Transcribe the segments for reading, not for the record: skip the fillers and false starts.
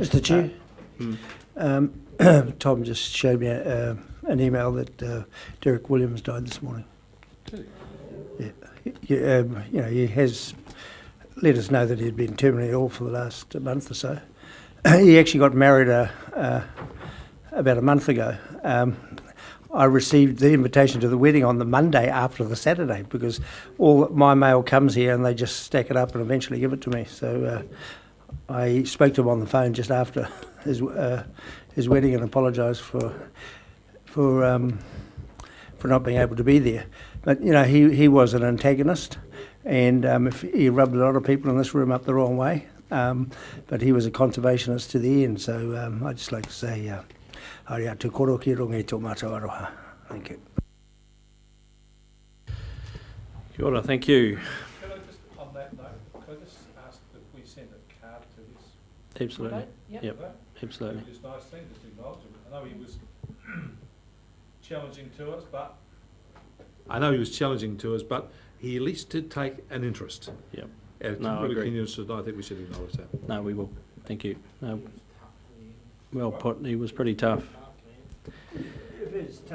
Mr. Chair, Tom just showed me an email that Derek Williams died this morning. Yeah, he has let us know that he'd been terminally ill for the last month or so. He actually got married about a month ago. I received the invitation to the wedding on the Monday after the Saturday, because all my mail comes here and they just stack it up and eventually give it to me. So I spoke to him on the phone just after his wedding and apologised for not being able to be there. But he was an antagonist, and if he rubbed a lot of people in this room up the wrong way. But he was a conservationist to the end. So I'd just like to say, Haria te koro ki rongi tō mātou aroha. Thank you. Kia ora, thank you. Can I just, on that note, could I just ask that we send a card to this? Absolutely. Yep. Absolutely. It's a nice thing, just acknowledge him. I know he was challenging to us, but he at least did take an interest. Yep. No, I agree. I think we should acknowledge that. No, we will. Thank you. Well put. He was pretty tough.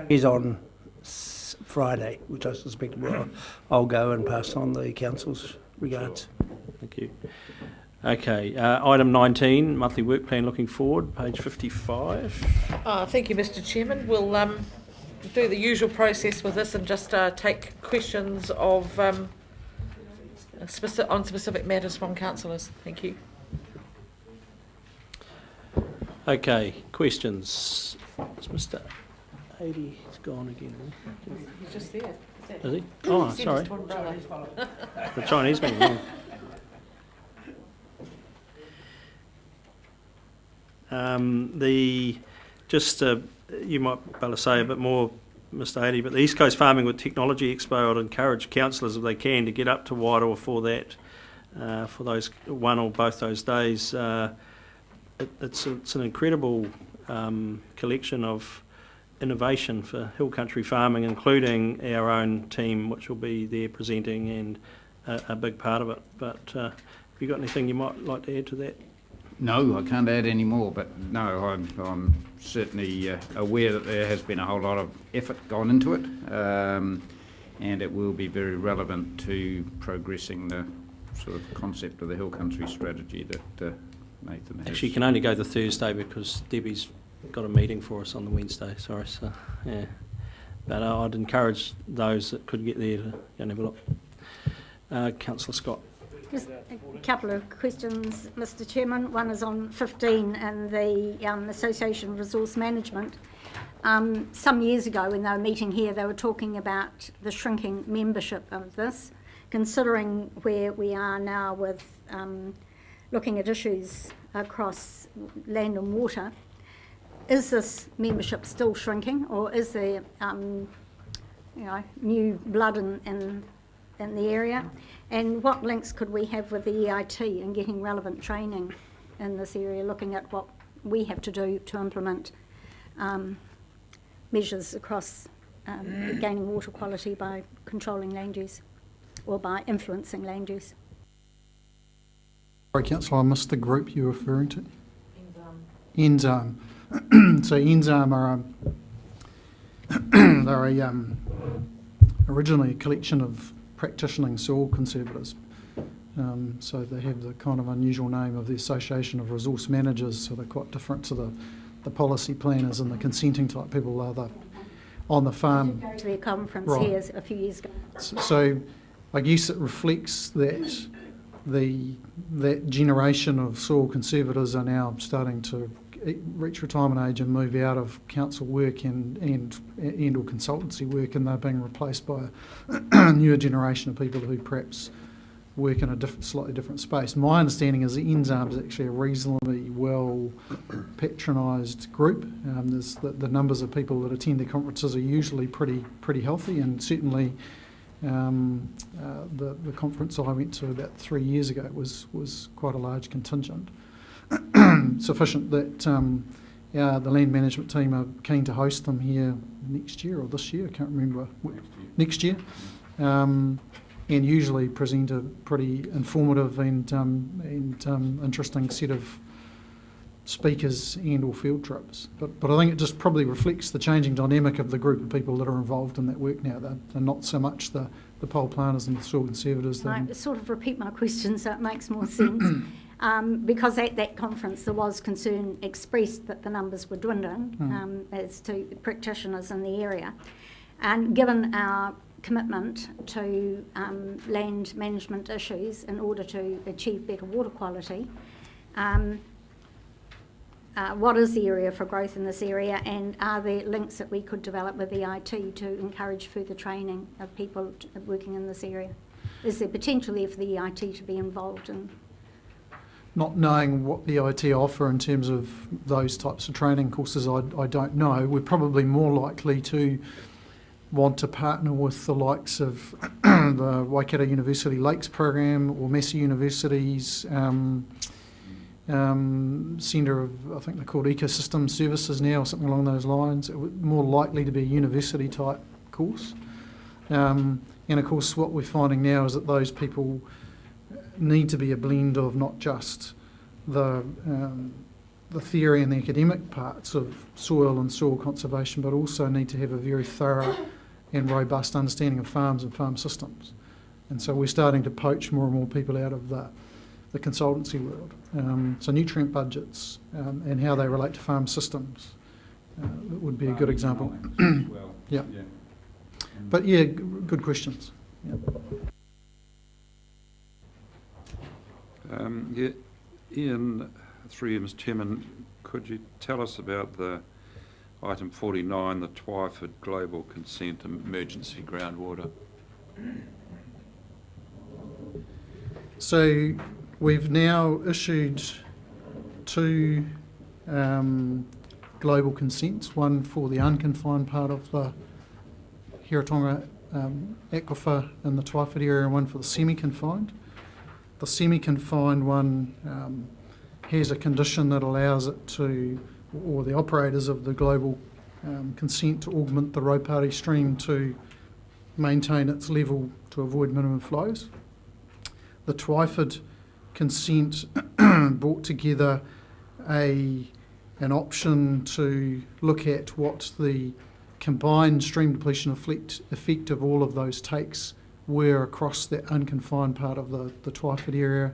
He's on Friday, which I suspect I'll go and pass on the council's regards. Sure. Thank you. Okay, item 19, monthly work plan looking forward, page 55. Thank you, Mr. Chairman. We'll do the usual process with this and just take questions of on specific matters from councillors. Thank you. Okay, questions. Is Mr. 80 he's gone again? He's just there. Is he? Oh, sorry. The Chinese man. You might be able to say a bit more, Mr. 80, but the East Coast Farming with Technology Expo, I'd encourage councillors, if they can, to get up to Wairoa for that, for those one or both those days. It's an incredible collection of innovation for hill country farming, including our own team, which will be there presenting and a big part of it. But have you got anything you might like to add to that? No, I can't add any more, but no, I'm certainly aware that there has been a whole lot of effort gone into it, and it will be very relevant to progressing the sort of concept of the hill country strategy that Nathan has. Actually, you can only go the Thursday because Debbie's got a meeting for us on the Wednesday, sorry. So, yeah. But I'd encourage those that could get there to go and have a look. Councillor Scott. Just a couple of questions, Mr. Chairman. One is on 15 and the Association of Resource Management. Some years ago when they were meeting here, they were talking about the shrinking membership of this, considering where we are now with looking at issues across land and water. Is this membership still shrinking, or is there new blood in the area? And what links could we have with the EIT in getting relevant training in this area, looking at what we have to do to implement measures across gaining water quality by controlling land use or by influencing land use? Sorry, Councillor, I missed the group you're referring to. NZARM. So NZARM are they're originally a collection of practicing soil conservators. So they have the kind of unusual name of the Association of Resource Managers, so they're quite different to the policy planners and the consenting type people are on the farm. Go to their conference Right. here a few years ago. So I guess it reflects that that generation of soil conservators are now starting to reach retirement age and move out of council work and or consultancy work, and they're being replaced by a newer generation of people who perhaps work in a slightly different space. My understanding is that NZARM is actually a reasonably well patronised group. The numbers of people that attend their conferences are usually pretty healthy, and certainly the conference I went to about 3 years ago was quite a large contingent. Sufficient that the land management team are keen to host them here next year or this year, I can't remember, next year, and usually present a pretty informative and interesting set of speakers and or field trips. But I think it just probably reflects the changing dynamic of the group of people that are involved in that work now. They're not so much the pole planters and the soil conservators. I sort of repeat my question so it makes more sense. Because at that conference there was concern expressed that the numbers were dwindling as to practitioners in the area. And given our commitment to land management issues in order to achieve better water quality, what is the area for growth in this area, and are there links that we could develop with the IT to encourage further training of people working in this area? Is there potential there for the IT to be involved in? Not knowing what the IT offer in terms of those types of training courses, I don't know. We're probably more likely to want to partner with the likes of the Waikato University Lakes program or Massey University's Centre of, I think they're called Ecosystem Services now, or something along those lines. It would more likely to be a university type course. And of course what we're finding now is that those people need to be a blend of not just the theory and the academic parts of soil and soil conservation, but also need to have a very thorough and robust understanding of farms and farm systems. And so we're starting to poach more and more people out of the consultancy world. So nutrient budgets and how they relate to farm systems would be a good example. Well. Yeah. But yeah, good questions. Yeah. Ian, through you, Mr. Chairman, could you tell us about the item 49, the Twyford Global Consent Emergency Groundwater? So we've now issued two global consents, one for the unconfined part of the Hiratonga aquifer in the Twyford area and one for the semi-confined. The semi-confined one has a condition that allows it to, or the operators of the global consent, to augment the Raupari stream to maintain its level to avoid minimum flows. The Twyford consent brought together an option to look at what the combined stream depletion effect of all of those takes were across that unconfined part of the Twyford area,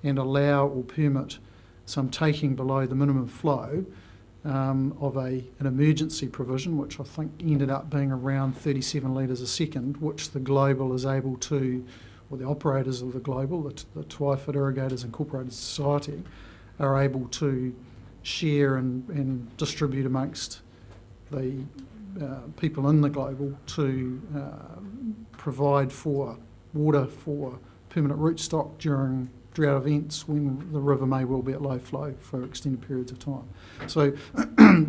and allow or permit some taking below the minimum flow of an emergency provision, which I think ended up being around 37 litres a second, which the global is able to, or the operators of the global, the Twyford Irrigators Incorporated Society, are able to share and distribute amongst the people in the global to provide for water for permanent rootstock during drought events when the river may well be at low flow for extended periods of time. So a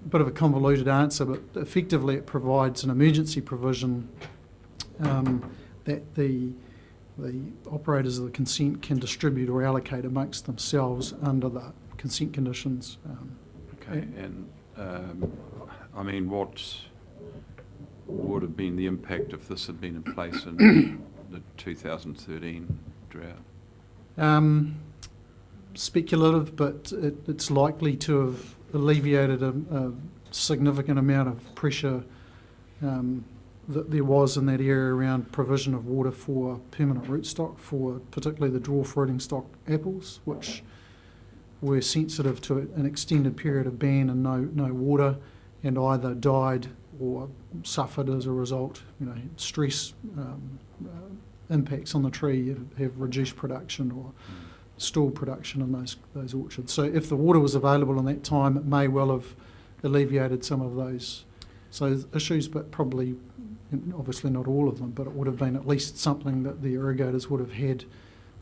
bit of a convoluted answer, but effectively it provides an emergency provision that the operators of the consent can distribute or allocate amongst themselves under the consent conditions. Okay, and I mean, what would have been the impact if this had been in place in the 2013 drought? Speculative, but it's likely to have alleviated a significant amount of pressure that there was in that area around provision of water for permanent rootstock, for particularly the dwarf fruiting stock apples, which were sensitive to an extended period of ban and no water, and either died or suffered as a result. Stress impacts on the tree have reduced production or stalled production in those orchards. So if the water was available in that time, it may well have alleviated some of those issues, but probably, obviously not all of them, but it would have been at least something that the irrigators would have had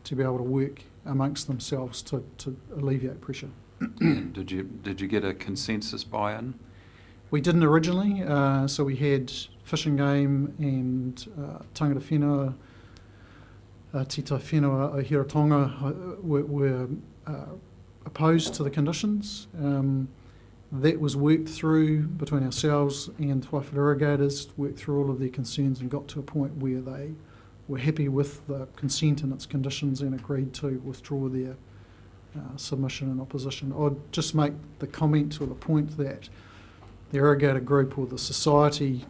to be able to work amongst themselves to alleviate pressure. Did you get a consensus buy-in? We didn't originally, so we had Fish and Game and Tangata Whenua, Te Tai Whenua o Hiratonga were opposed to the conditions. That was worked through between ourselves and Twyford Irrigators, worked through all of their concerns and got to a point where they were happy with the consent and its conditions and agreed to withdraw their submission and opposition. I'd just make the comment or the point that the irrigator group or the society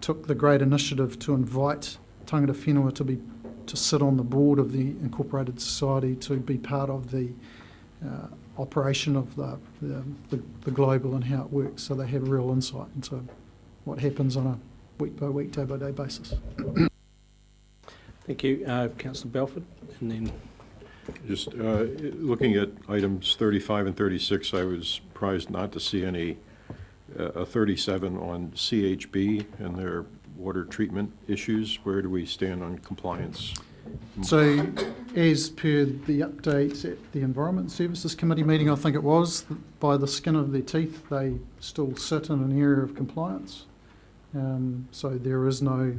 took the great initiative to invite tangata whenua to sit on the board of the incorporated society, to be part of the operation of the global and how it works, so they have real insight into what happens on a week by week, day by day basis. Thank you. Councillor Belford, and then Just looking at items 35 and 36, I was surprised not to see any, a 37 on CHB and their water treatment issues. Where do we stand on compliance? So, as per the updates at the Environment Services Committee meeting, I think it was, by the skin of their teeth, they still sit in an area of compliance. So there is no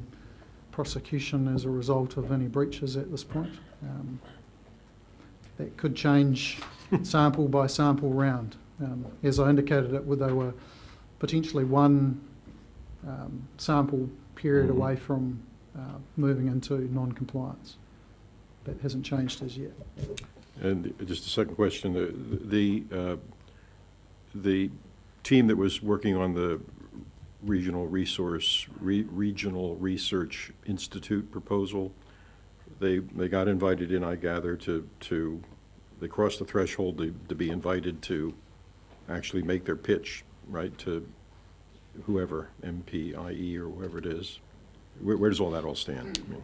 prosecution as a result of any breaches at this point. That could change sample by sample round. As I indicated, they were potentially one sample period away from moving into non-compliance. That hasn't changed as yet. And just a second question, the team that was working on the Regional Research Institute proposal, they got invited in, I gather, they crossed the threshold to be invited to actually make their pitch, right, to whoever, MPIE or whoever it is. Where does all that all stand? I mean,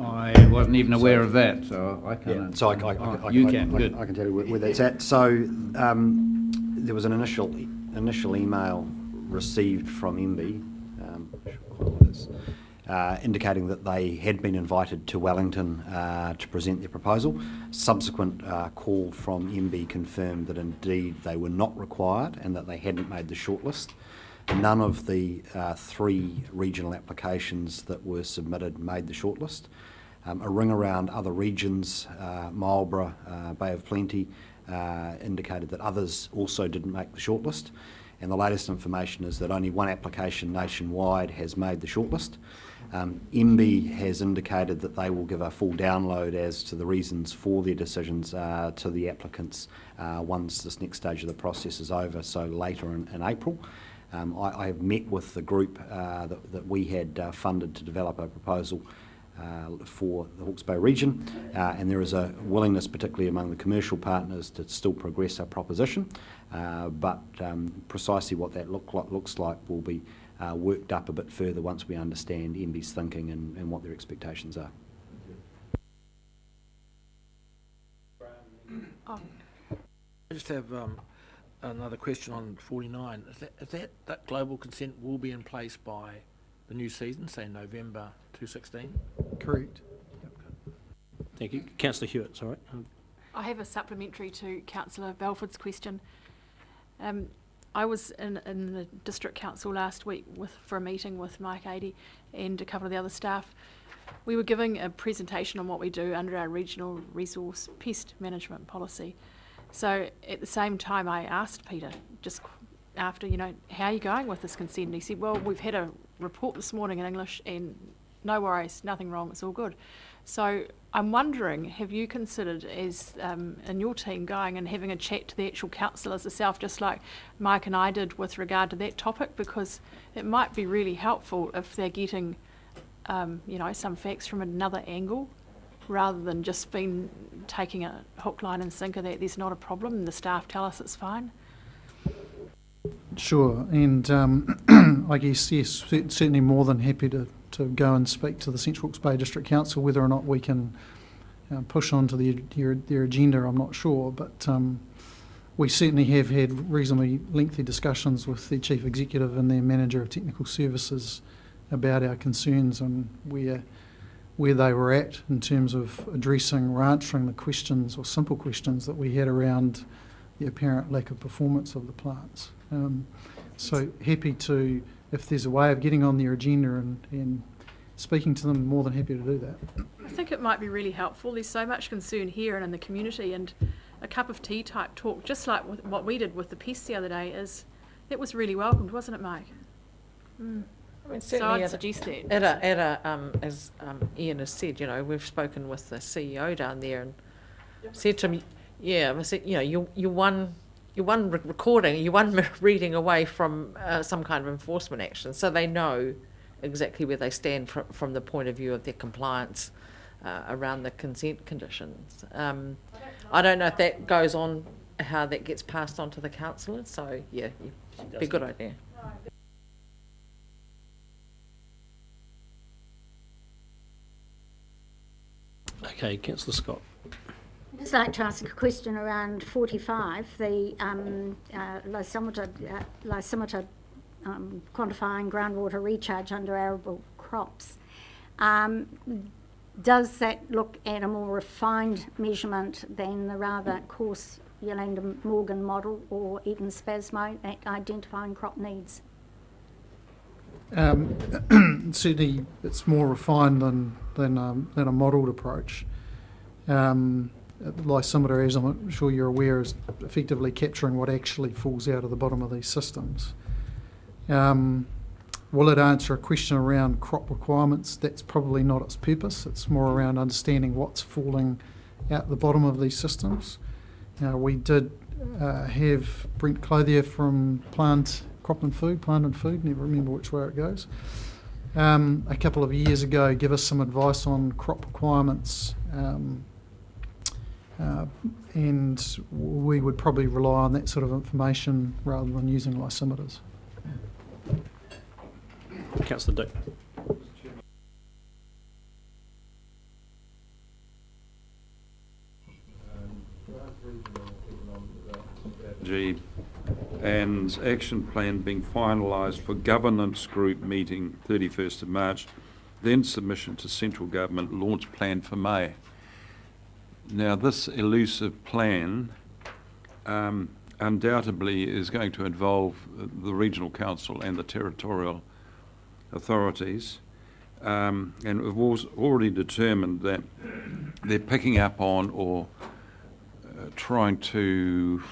I wasn't even aware of that, so I can't. Yeah, so You can, good. I can tell you where that's at. So there was an initial email received from MB, indicating that they had been invited to Wellington to present their proposal. Subsequent call from MB confirmed that indeed they were not required and that they hadn't made the shortlist. None of the 3 regional applications that were submitted made the shortlist. A ring around other regions, Marlborough, Bay of Plenty, indicated that others also didn't make the shortlist. And the latest information is that only one application nationwide has made the shortlist. MB has indicated that they will give a full download as to the reasons for their decisions to the applicants once this next stage of the process is over, so later in April. I have met with the group that we had funded to develop a proposal for the Hawke's Bay region, and there is a willingness, particularly among the commercial partners, to still progress our proposition, but precisely what that looks like will be worked up a bit further once we understand MB's thinking and what their expectations are. I just have another question on 49. Is that global consent will be in place by the new season, say November 2016? Correct. thank you. Councillor Hewitt, sorry. I have a supplementary to Councillor Belford's question. I was in the District Council last week for a meeting with Mike Adey and a couple of the other staff. We were giving a presentation on what we do under our regional resource pest management policy. So at the same time I asked Peter, just after, how are you going with this consent? And he said, well, we've had a report this morning in English and no worries, nothing wrong, it's all good. So I'm wondering, have you considered as in your team going and having a chat to the actual councillors itself, just like Mike and I did with regard to that topic, because it might be really helpful if they're getting some facts from another angle, rather than just taking a hook, line and sinker that there's not a problem and the staff tell us it's fine. Sure, and I guess, yes, certainly more than happy to go and speak to the Central Hawke's Bay District Council. Whether or not we can push on to their agenda, I'm not sure, but we certainly have had reasonably lengthy discussions with their Chief Executive and their Manager of Technical Services about our concerns and where they were at in terms of addressing or answering the questions or simple questions that we had around the apparent lack of performance of the plants. So happy to, if there's a way of getting on their agenda and speaking to them, more than happy to do that. I think it might be really helpful. There's so much concern here and in the community, and a cup of tea type talk, just like what we did with the pests the other day, it was really welcomed, wasn't it, Mike? I mean, So certainly I'd suggest that. as Ian has said, we've spoken with the CEO down there and said to him, Yeah, I said, you're one recording, you're one reading away from some kind of enforcement action, so they know exactly where they stand from the point of view of their compliance around the consent conditions. I don't know if that goes on, how that gets passed on to the councillors, so yeah, it'd be a good idea. Okay, Councillor Scott. I'd just like to ask a question around 45, the lysimeter quantifying groundwater recharge under arable crops. Does that look at a more refined measurement than the rather coarse Yolanda Morgan model or even SPASMO at identifying crop needs? Certainly, it's more refined than a modelled approach. Lysimeter, as I'm sure you're aware, is effectively capturing what actually falls out of the bottom of these systems. Will it answer a question around crop requirements? That's probably not its purpose. It's more around understanding what's falling out the bottom of these systems. We did have Brent Clothier from Plant and Food, never remember which way it goes, a couple of years ago give us some advice on crop requirements, and we would probably rely on that sort of information rather than using lysimeters. Councillor Dick. And action plan being finalised for governance group meeting 31st of March, then submission to central government, launch plan for May. Now this elusive plan undoubtedly is going to involve the regional council and the territorial authorities, and we've already determined that they're picking up on or trying to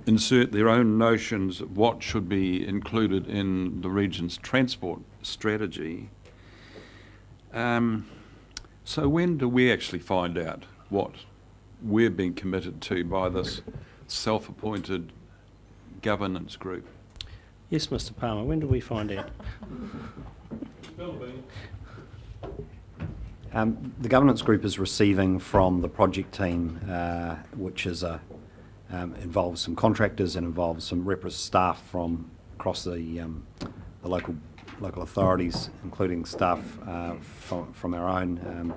insert their own notions of what should be included in the region's transport strategy. So when do we actually find out what we're being committed to by this self-appointed governance group? Yes, Mr. Palmer, when do we find out? The governance group is receiving from the project team, which is involves some contractors and involves some staff from across the local authorities, including staff from our own,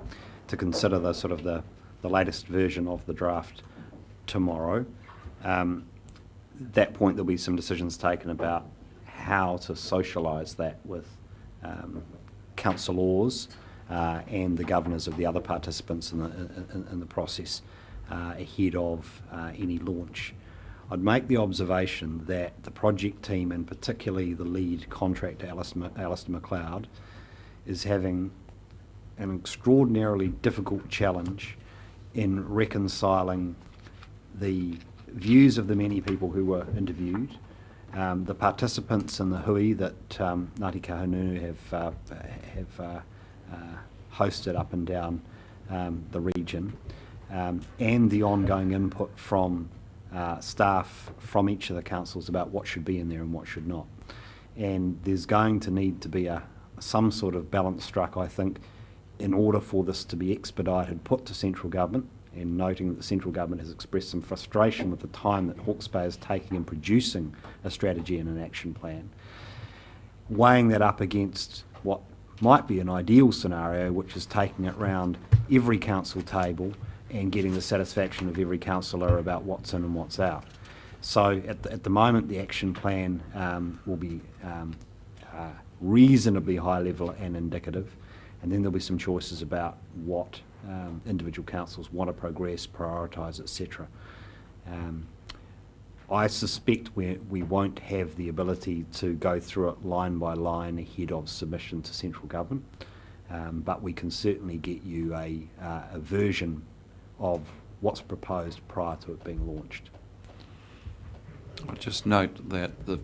to consider the latest version of the draft tomorrow. At that point, there'll be some decisions taken about how to socialise that with councillors and the governors of the other participants in the process ahead of any launch. I'd make the observation that the project team, and particularly the lead contractor, Alistair McLeod, is having an extraordinarily difficult challenge in reconciling the views of the many people who were interviewed, the participants in the hui that Ngāti Kahungunu have hosted up and down the region, and the ongoing input from staff from each of the councils about what should be in there and what should not. And there's going to need to be some sort of balance struck, I think, in order for this to be expedited, put to central government, and noting that the central government has expressed some frustration with the time that Hawke's Bay is taking in producing a strategy and an action plan. Weighing that up against what might be an ideal scenario, which is taking it round every council table and getting the satisfaction of every councillor about what's in and what's out. So at the moment, the action plan will be reasonably high level and indicative, and then there'll be some choices about what individual councils want to progress, prioritise, etc. I suspect we won't have the ability to go through it line by line ahead of submission to central government, but we can certainly get you a version of what's proposed prior to it being launched. I just note that the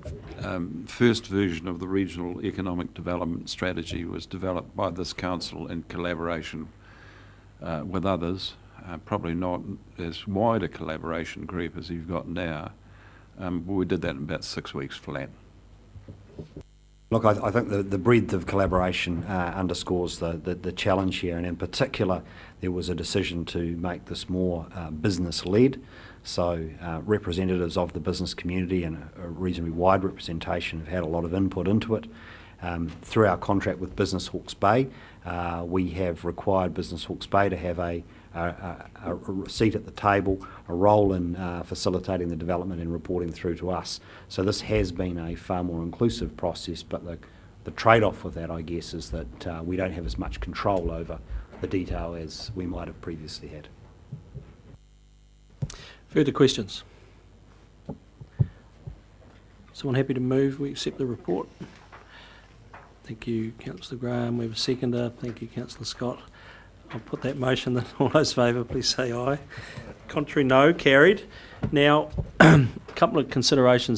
first version of the Regional Economic Development Strategy was developed by this council in collaboration with others, probably not as wide a collaboration group as you've got now. But we did that in about 6 weeks flat. Look, I think the breadth of collaboration underscores the challenge here, and in particular, there was a decision to make this more business-led. So representatives of the business community and a reasonably wide representation have had a lot of input into it. Through our contract with Business Hawke's Bay, we have required Business Hawke's Bay to have a seat at the table, a role in facilitating the development and reporting through to us. So this has been a far more inclusive process, but the trade-off with that, I guess, is that we don't have as much control over the detail as we might have previously had. Further questions? Someone happy to move? We accept the report. Thank you, Councillor Graham. We have a seconder. Thank you, Councillor Scott. I'll put that motion then. All those favour, please say aye. Contrary, no. Carried. Now, a couple of considerations